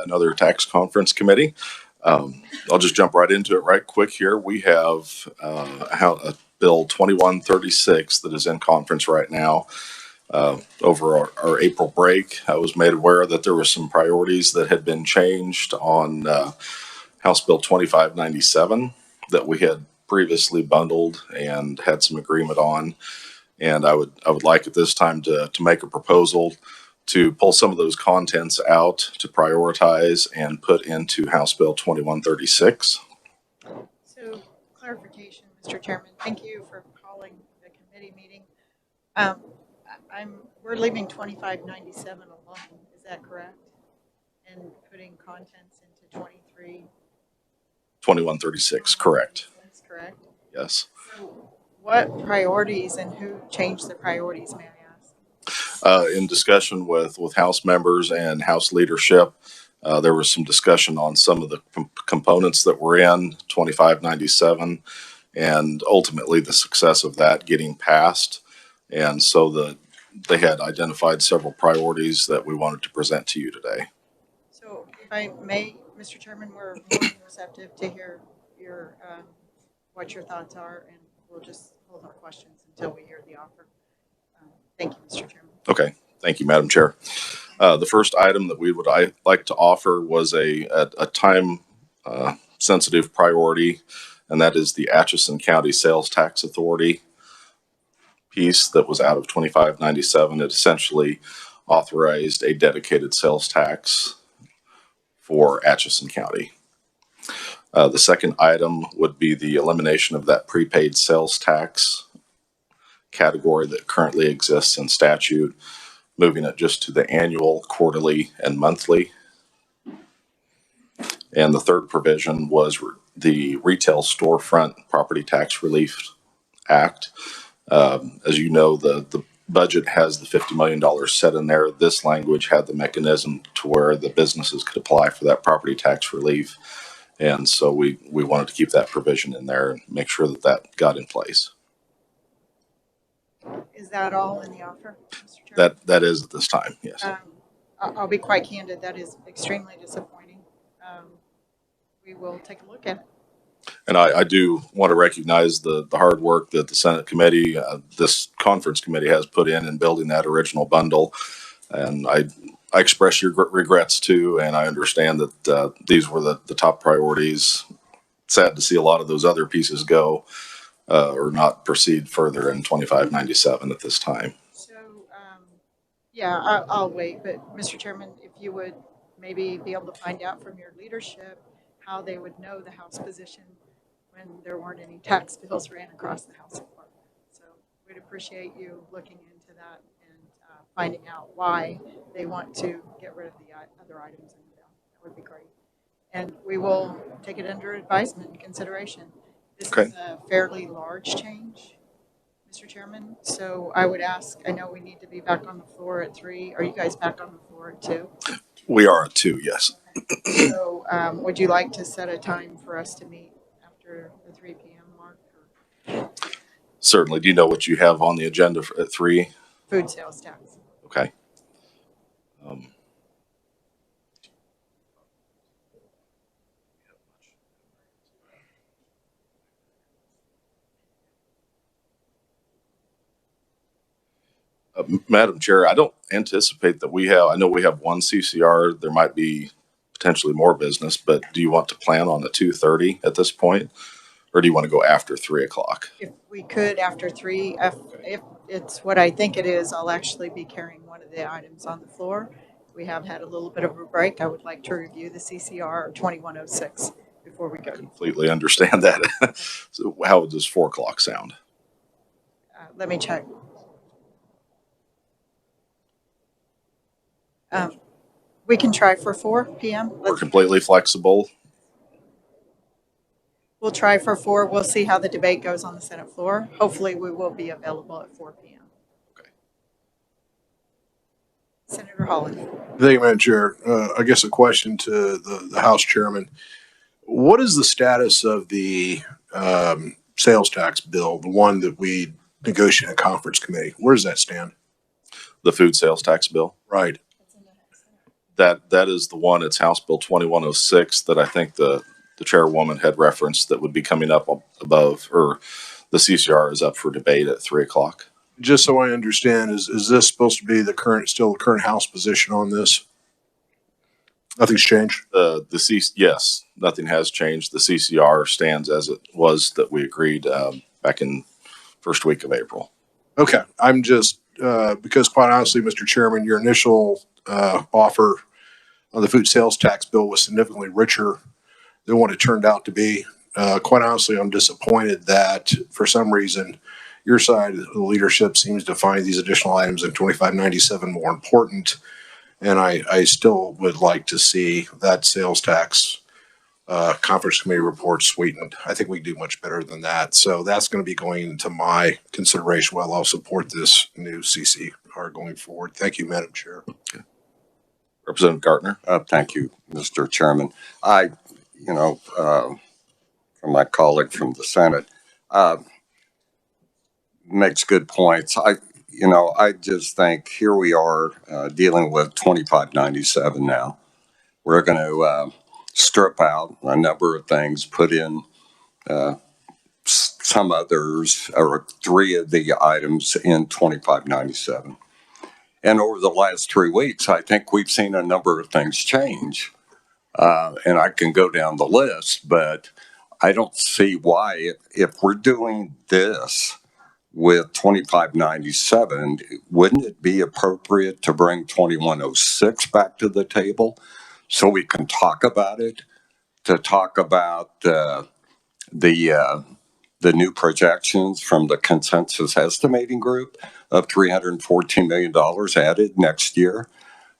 another tax conference committee. I'll just jump right into it right quick here. We have Bill 2136 that is in conference right now. Over our April break, I was made aware that there were some priorities that had been changed on House Bill 2597 that we had previously bundled and had some agreement on. And I would like at this time to make a proposal to pull some of those contents out to prioritize and put into House Bill 2136. So clarification, Mr. Chairman, thank you for calling the committee meeting. We're leaving 2597 alone, is that correct? And putting contents into 2136, correct. That's correct. Yes. So what priorities and who changed the priorities, may I ask? In discussion with House members and House leadership, there was some discussion on some of the components that were in 2597 and ultimately the success of that getting passed. And so they had identified several priorities that we wanted to present to you today. So if I may, Mr. Chairman, we're more receptive to hear your what your thoughts are, and we'll just hold our questions until we hear the offer. Thank you, Mr. Chairman. Okay. Thank you, Madam Chair. The first item that we would like to offer was a time sensitive priority, and that is the Atchison County Sales Tax Authority piece that was out of 2597. It essentially authorized a dedicated sales tax for Atchison County. The second item would be the elimination of that prepaid sales tax category that currently exists in statute, moving it just to the annual, quarterly, and monthly. And the third provision was the Retail Storefront Property Tax Relief Act. As you know, the budget has the $50 million set in there. This language had the mechanism to where the businesses could apply for that property tax relief. And so we wanted to keep that provision in there and make sure that got in place. Is that all in the offer, Mr. Chairman? That is at this time, yes. I'll be quite candid. That is extremely disappointing. We will take a look at it. And I do want to recognize the hard work that the Senate committee, this conference committee has put in building that original bundle. And I express your regrets too, and I understand that these were the top priorities. Sad to see a lot of those other pieces go or not proceed further in 2597 at this time. So, yeah, I'll wait. But Mr. Chairman, if you would maybe be able to find out from your leadership how they would know the House position when there weren't any tax bills ran across the House floor. So we'd appreciate you looking into that and finding out why they want to get rid of the other items in the bill. That would be great. And we will take it under advisement and consideration. This is a fairly large change, Mr. Chairman. So I would ask, I know we need to be back on the floor at 3. Are you guys back on the floor at 2? We are at 2, yes. So would you like to set a time for us to meet after the 3 p.m. mark? Or? Certainly. Do you know what you have on the agenda at 3? Food sales tax. Okay. Madam Chair, I don't anticipate that I know we have one CCR. There might be potentially more business, but do you want to plan on the 2:30 at this point? Or do you want to go after 3 o'clock? If we could after 3, if it's what I think it is, I'll actually be carrying one of the items on the floor. We have had a little bit of a break. I would like to review the CCR 2106 before we go. I completely understand that. So how does 4 o'clock sound? Let me check. We can try for 4 p.m. We're completely flexible. We'll try for 4. We'll see how the debate goes on the Senate floor. Hopefully we will be available at 4 p.m. Okay. Senator Holland. Thank you, Madam Chair. I guess a question to the House Chairman. What is the status of the sales tax bill, the one that we negotiated in conference committee? Where does that stand? The food sales tax bill? Right. That is the one. It's House Bill 2106 that I think the chairwoman had referenced that would be coming up above, or the CCR is up for debate at 3 o'clock. Just so I understand, is this supposed to be still the current House position on this? Nothing's changed? Yes, nothing has changed. The CCR stands as it was that we agreed back in first week of April. Okay, I'm just, because quite honestly, Mr. Chairman, your initial offer on the food sales tax bill was significantly richer than what it turned out to be. Quite honestly, I'm disappointed that for some reason your side of the leadership seems to find these additional items in 2597 more important. And I still would like to see that sales tax conference committee report sweetened. I think we can do much better than that. So that's going to be going into my consideration while I'll support this new CCR going forward. Thank you, Madam Chair. Okay. Representative Gartner. Thank you, Mr. Chairman. From my colleague from the Senate, makes good points. I just think here we are dealing with 2597 now. We're going to strip out a number of things, put in some others, or three of the items in 2597. And over the last 3 weeks, I think we've seen a number of things change. And I can go down the list, but I don't see why, if we're doing this with 2597, wouldn't it be appropriate to bring 2106 back to the table so we can talk about it, to talk about the new projections from the consensus estimating group of $314 million added next year?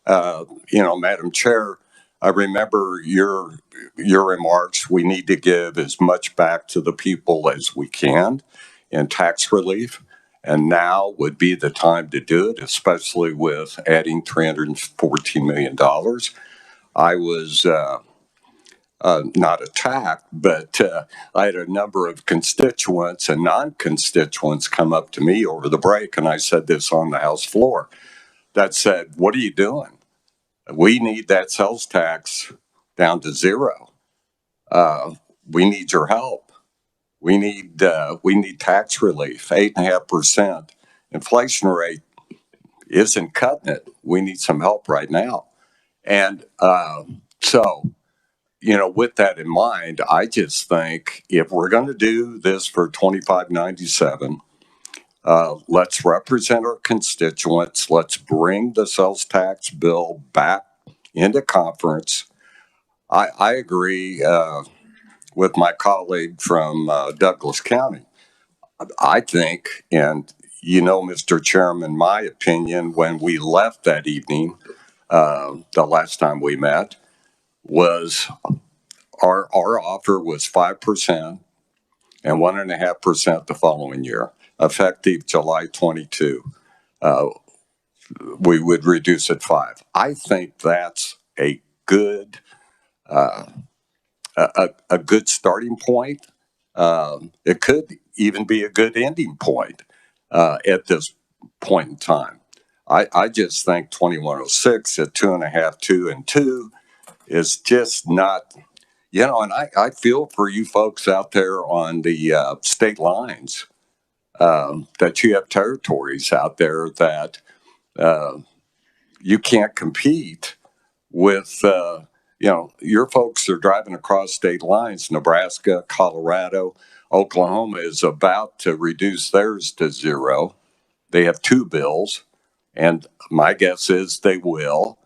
Madam Chair, I remember your remarks. We need to give as much back to the people as we can in tax relief, and now would be the time to do it, especially with adding $314 million. I was not attacked, but I had a number of constituents and non-constituents come up to me over the break, and I said this on the House floor, that said, what are you doing? We need that sales tax down to zero. We need your help. We need tax relief. 8.5% inflation rate isn't cutting it. We need some help right now. And with that in mind, I just think if we're going to do this for 2597, let's represent our constituents. Let's bring the sales tax bill back into conference. I agree with my colleague from Douglas County. I think, and Mr. Chairman, my opinion when we left that evening, the last time we met, was our offer was 5% and 1.5% the following year, effective July 22. We would reduce it 5. I think that's a good a good starting point. It could even be a good ending point at this point in time. I just think 2106 at 2.5, 2 and 2 is just not, and I feel for you folks out there on the state lines, that you have territories out there that you can't compete with. Your folks are driving across state lines. Nebraska, Colorado, Oklahoma is about to reduce theirs to zero. They have 2 bills, and my guess is they will.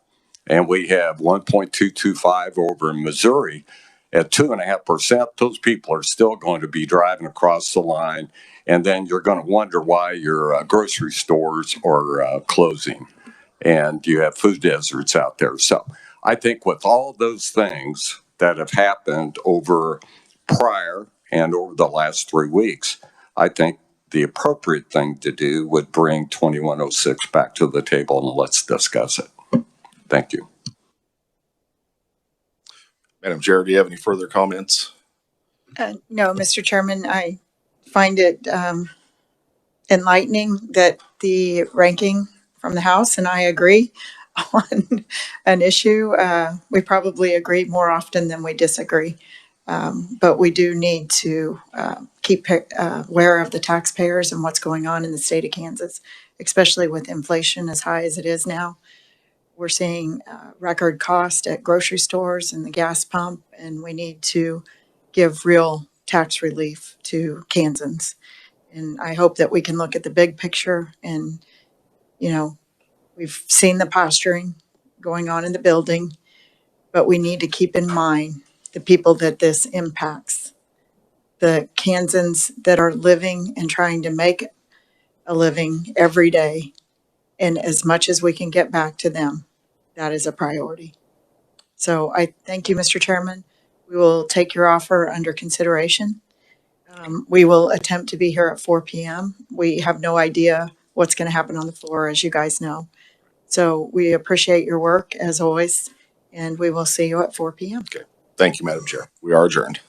And we have 1.225 over in Missouri. At 2.5%, those people are still going to be driving across the line, and then you're going to wonder why your grocery stores are closing, and you have food deserts out there. So I think with all those things that have happened over prior and over the last 3 weeks, I think the appropriate thing to do would bring 2106 back to the table and let's discuss it. Thank you. Madam Chair, do you have any further comments? No, Mr. Chairman, I find it enlightening that the ranking from the House, and I agree, on an issue. We probably agree more often than we disagree. But we do need to keep aware of the taxpayers and what's going on in the state of Kansas, especially with inflation as high as it is now. We're seeing record cost at grocery stores and the gas pump, and we need to give real tax relief to Kansans. And I hope that we can look at the big picture and, you know, we've seen the posturing going on in the building, but we need to keep in mind the people that this impacts, the Kansans that are living and trying to make a living every day. And as much as we can get back to them, that is a priority. So I thank you, Mr. Chairman. We will take your offer under consideration. We will attempt to be here at 4 p.m. We have no idea what's going to happen on the floor, as you guys know. So we appreciate your work as always, and we will see you at 4 p.m. Thank you, Madam Chair. We are adjourned.